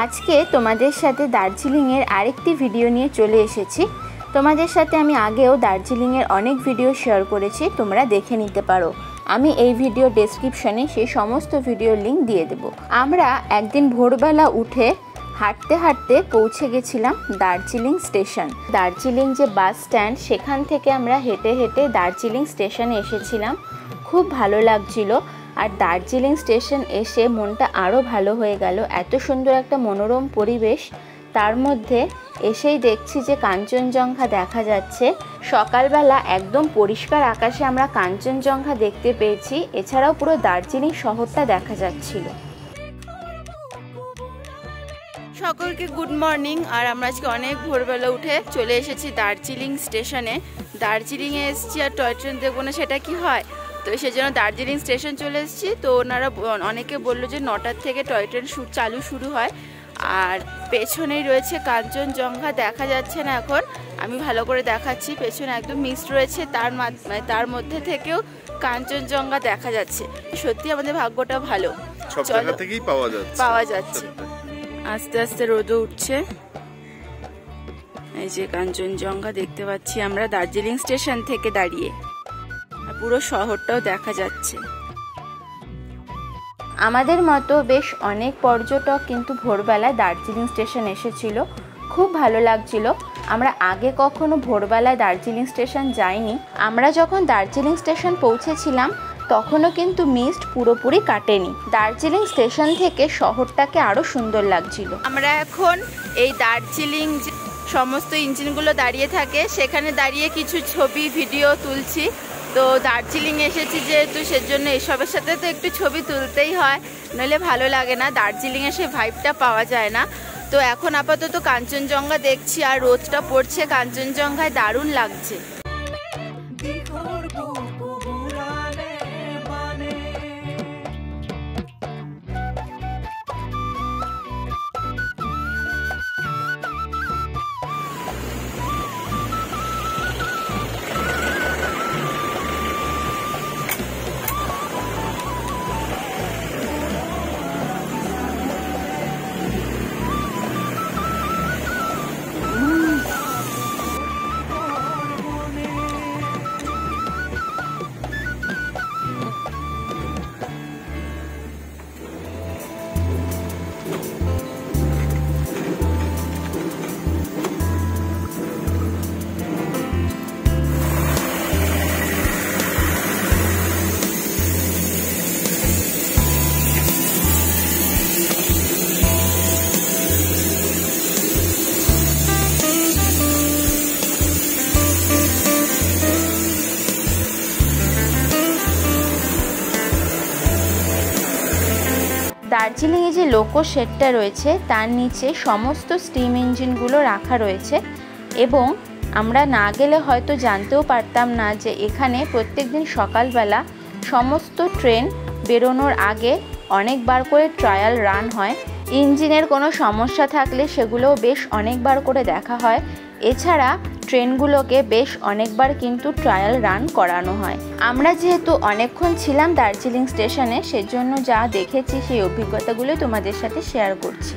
আজকে তোমাদের সাথে দার্জিলিংয়ের আরেকটি ভিডিও নিয়ে চলে এসেছি। তোমাদের সাথে আমি আগেও দার্জিলিংয়ের অনেক ভিডিও শেয়ার করেছি, তোমরা দেখে নিতে পারো। আমি এই ভিডিও ডেসক্রিপশনে সেই সমস্ত ভিডিওর লিঙ্ক দিয়ে দেব। আমরা একদিন ভোরবেলা উঠে হাঁটতে হাঁটতে পৌঁছে গেছিলাম দার্জিলিং স্টেশন। দার্জিলিং যে বাস স্ট্যান্ড, সেখান থেকে আমরা হেঁটে হেঁটে দার্জিলিং স্টেশনে এসেছিলাম। খুব ভালো লাগছিল। আর দার্জিলিং স্টেশন এসে মনটা আরও ভালো হয়ে গেল। এত সুন্দর একটা মনোরম পরিবেশ, তার মধ্যে এসেই দেখছি যে কাঞ্চনজঙ্ঘা দেখা যাচ্ছে। সকালবেলা একদম পরিষ্কার আকাশে আমরা কাঞ্চনজঙ্ঘা দেখতে পেয়েছি। এছাড়াও পুরো দার্জিলিং শহরটা দেখা যাচ্ছিল। সকলকে গুড মর্নিং। আর আমরা আজকে অনেক ভোরবেলা উঠে চলে এসেছি দার্জিলিং স্টেশনে। দার্জিলিংয়ে এসেছি আর টয় ট্রেন দেখবো না, সেটা কি হয়? তো সেজন্য দার্জিলিং স্টেশন চলে এসেছি। তো ওনারা অনেকে বললো যে 9টার থেকে টয় ট্রেন চালু শুরু হয়। আর পেছনেই রয়েছে কাঞ্চনজঙ্ঘা, দেখা যাচ্ছে না এখন, আমি ভালো করে দেখাচ্ছি। পেছনে একদম মিক্সড রয়েছে, তার মধ্যে থেকেও কাঞ্চনজঙ্ঘা দেখা যাচ্ছে। সত্যি আমাদের ভাগ্যটা ভালো, সব জায়গা থেকেই পাওয়া যাচ্ছে। আস্তে আস্তে রোদও উঠছে। এই যে কাঞ্চনজঙ্ঘা দেখতে পাচ্ছি আমরা দার্জিলিং স্টেশন থেকে দাঁড়িয়ে। পুরো শহরটাও দেখা যাচ্ছে। আমাদের মতো বেশ অনেক পর্যটক কিন্তু ভোরবেলায় দার্জিলিং স্টেশন এসেছিল। খুব ভালো লাগছিল। আমরা আগে কখনো ভোরবেলায় দার্জিলিং স্টেশন যাইনি। আমরা যখন দার্জিলিং স্টেশন পৌঁছেছিলাম তখনও কিন্তু মিস্ট পুরোপুরি কাটেনি। দার্জিলিং স্টেশন থেকে শহরটাকে আরও সুন্দর লাগছিল। আমরা এখন এই দার্জিলিং সমস্ত ইঞ্জিনগুলো দাঁড়িয়ে থাকে, সেখানে দাঁড়িয়ে কিছু ছবি ভিডিও তুলছি। তো দার্জিলিং এসেছি যেহেতু, সেজন্য এসবের সাথে তো একটু ছবি তুলতেই হয়, নইলে ভালো লাগে না। দার্জিলিংয়ে সে ভাইবটা পাওয়া যায় না। তো এখন আপাতত কাঞ্চনজঙ্ঘা দেখছি, আর রোদটা পড়ছে কাঞ্চনজঙ্ঘায়, দারুণ লাগছে। দার্জিলিংয়ে যে লোকো শেডটা রয়েছে তার নিচে সমস্ত স্টিম ইঞ্জিনগুলো রাখা রয়েছে, এবং আমরা না গেলে হয়তো জানতেও পারতাম না যে এখানে প্রত্যেকদিন সকালবেলা সমস্ত ট্রেন বেরোনোর আগে অনেকবার করে ট্রায়াল রান হয়। ইঞ্জিনের কোনো সমস্যা থাকলে সেগুলোও বেশ অনেকবার করে দেখা হয়। এছাড়া ট্রেনগুলোকে বেশ অনেকবার কিন্তু ট্রায়াল রান করানো হয়। আমরা যেহেতু অনেকক্ষণ ছিলাম দার্জিলিং স্টেশনে, সেজন্য যা দেখেছি সেই অভিজ্ঞতাগুলো তোমাদের সাথে শেয়ার করছি।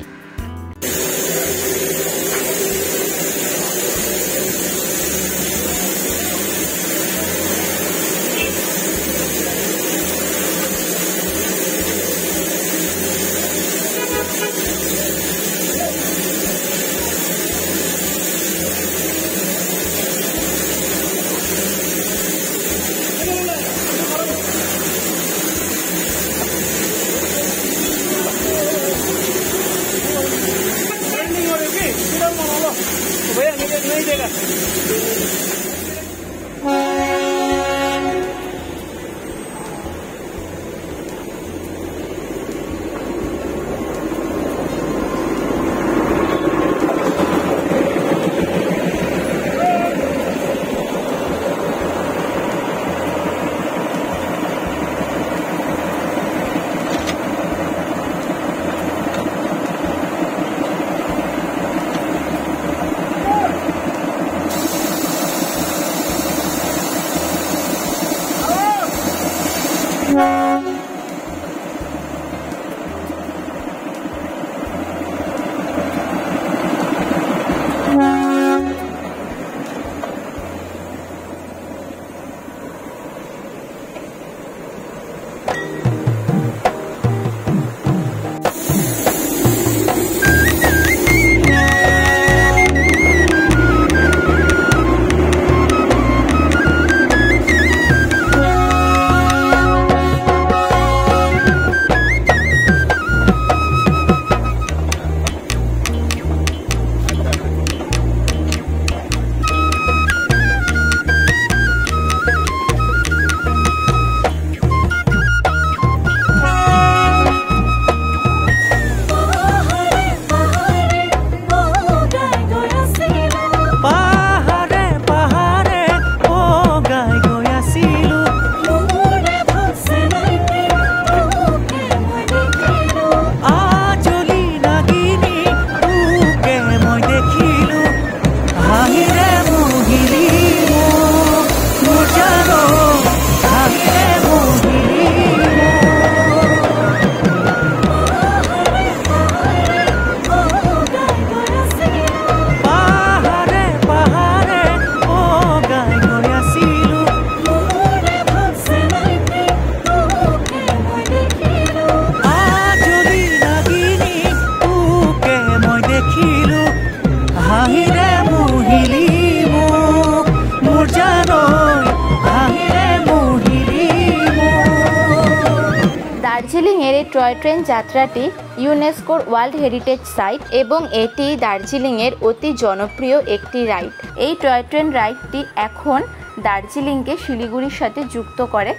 টয় ট্রেন যাত্রাটি ইউনেস্কোর ওয়ার্ল্ড হেরিটেজ সাইট এবং এটি দার্জিলিংয়ের অতি জনপ্রিয় একটি রাইড। এই টয় ট্রেন রাইডটি এখন দার্জিলিংকে শিলিগুড়ির সাথে যুক্ত করে।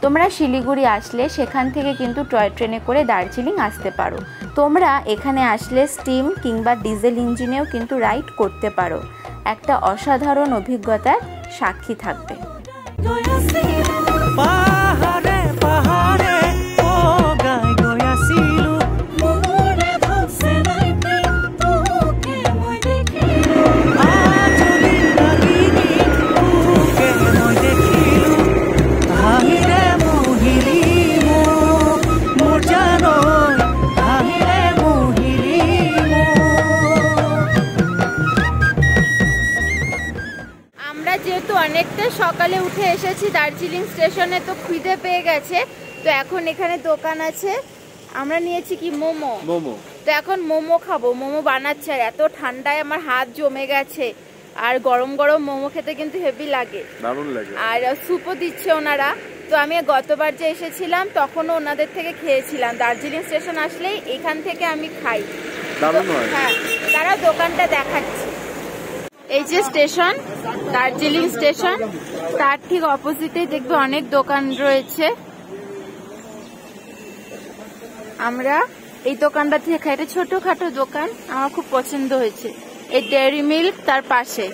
তোমরা শিলিগুড়ি আসলে সেখান থেকে কিন্তু টয় ট্রেনে করে দার্জিলিং আসতে পারো। তোমরা এখানে আসলে স্টিম কিংবা ডিজেল ইঞ্জিনেও কিন্তু রাইড করতে পারো। একটা অসাধারণ অভিজ্ঞতার সাক্ষী থাকবে। যেহেতু অনেকটা সকালে উঠে এসেছি দার্জিলিং স্টেশনে, তো খিদে পেয়ে গেছে। তো এখন এখানে দোকান আছে, আমরা নিয়েছি কি মোমো। তো এখন মোমো খাবো। মোমো বানাচ্ছে, আর এত ঠান্ডায় আমার হাত জমে গেছে। আর গরম গরম মোমো খেতে কিন্তু হেভি লাগে, দারুণ লাগে। আর স্যুপও দিচ্ছে ওনারা। তো আমি গতবার যে এসেছিলাম তখনও ওনাদের থেকে খেয়েছিলাম। দার্জিলিং স্টেশন আসলেই এখান থেকে আমি খাই। হ্যাঁ, তারা দোকানটা দেখাচ্ছে। এই যে স্টেশন, দার্জিলিং স্টেশন, তার ঠিক অপোজিটেই দেখবে অনেক দোকান রয়েছে। আমরা এই দোকানটা থেকে খাই। এটা ছোটখাটো দোকান, আমার খুব পছন্দ হয়েছে। এই ডেয়ারি মিল্ক তার পাশে,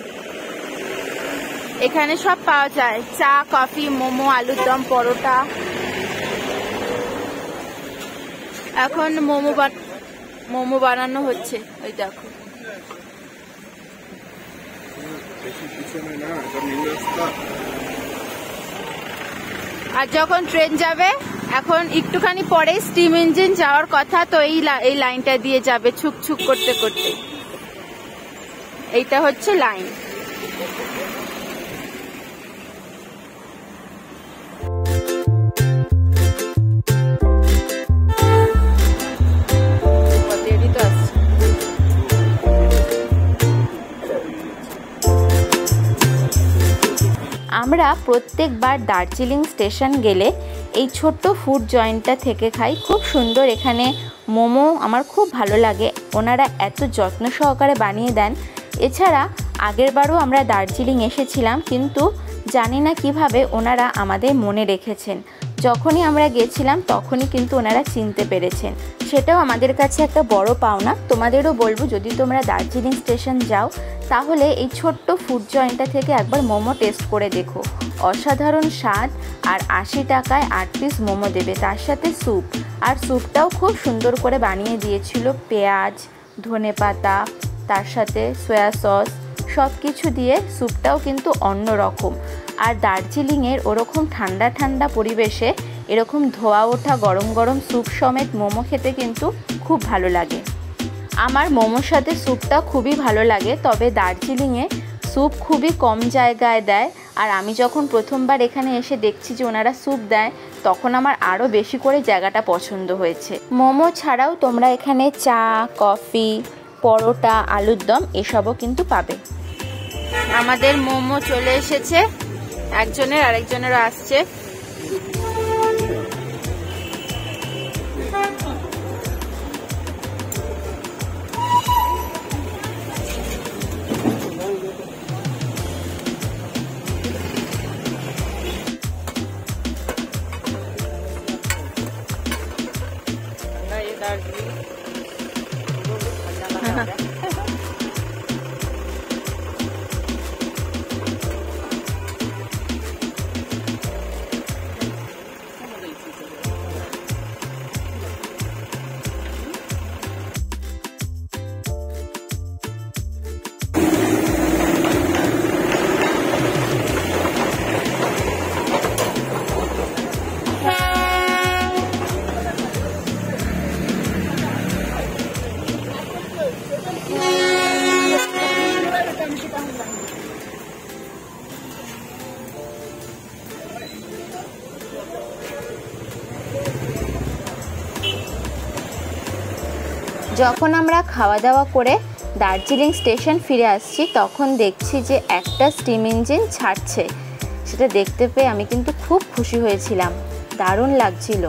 এখানে সব পাওয়া যায়, চা, কফি, মোমো, আলুর দম, পরোটা। এখন মোমো বানানো হচ্ছে, ওই দেখো। আর যখন ট্রেন যাবে, এখন একটুখানি পরে স্টিম ইঞ্জিন যাওয়ার কথা, তো এই লাইনটা দিয়ে যাবে ছুক ছুক করতে করতে। এইটা হচ্ছে লাইন। আমরা প্রত্যেকবার দার্জিলিং স্টেশন গেলে এই ছোট্ট ফুড জয়েন্টটা থেকে খাই। খুব সুন্দর এখানে মোমো, আমার খুব ভালো লাগে। ওনারা এত যত্ন সহকারে বানিয়ে দেন। এছাড়া আগেরবারও আমরা দার্জিলিং এসেছিলাম, কিন্তু জানি না কিভাবে ওনারা আমাদের মনে রেখেছেন। যখনই আমরা গেছিলাম তখনই কিন্তু ওনারা চিনতে পেরেছেন, সেটাও আমাদের কাছে একটা বড় পাওনা। তোমাদেরও বলবো, যদি তোমরা দার্জিলিং স্টেশন যাও তাহলে এই ছোট্ট ফুড জয়েন্টটা থেকে একবার মোমো টেস্ট করে দেখো। অসাধারণ স্বাদ। আর 80 টাকায় 8 পিস মোমো দেবে, তার সাথে স্যুপ। আর স্যুপটাও খুব সুন্দর করে বানিয়ে দিয়েছিল, পেঁয়াজ, ধনেপাতা, তার সাথে সয়া সস, সব কিছু দিয়ে স্যুপটাও কিন্তু অন্যরকম। আর দার্জিলিংয়ের ওরকম ঠান্ডা ঠান্ডা পরিবেশে এরকম ধোয়া ওঠা গরম গরম স্যুপ সমেত মোমো খেতে কিন্তু খুব ভালো লাগে। আমার মোমোর সাথে স্যুপটা খুবই ভালো লাগে, তবে দার্জিলিংয়ে স্যুপ খুবই কম জায়গায় দেয়। আর আমি যখন প্রথমবার এখানে এসে দেখছি যে ওনারা স্যুপ দেয়, তখন আমার আরও বেশি করে জায়গাটা পছন্দ হয়েছে। মোমো ছাড়াও তোমরা এখানে চা, কফি, পরোটা, আলুর দম এসবও কিন্তু পাবে। আমাদের মোমো চলে এসেছে, একজনের আরেকজনেরও আসছে। যখন আমরা খাওয়া দাওয়া করে দার্জিলিং স্টেশন ফিরে আসছি, তখন দেখছি যে একটা স্টিম ইঞ্জিন ছাড়ছে। সেটা দেখতে পেয়ে আমি কিন্তু খুব খুশি হয়েছিলাম, দারুণ লাগছিল।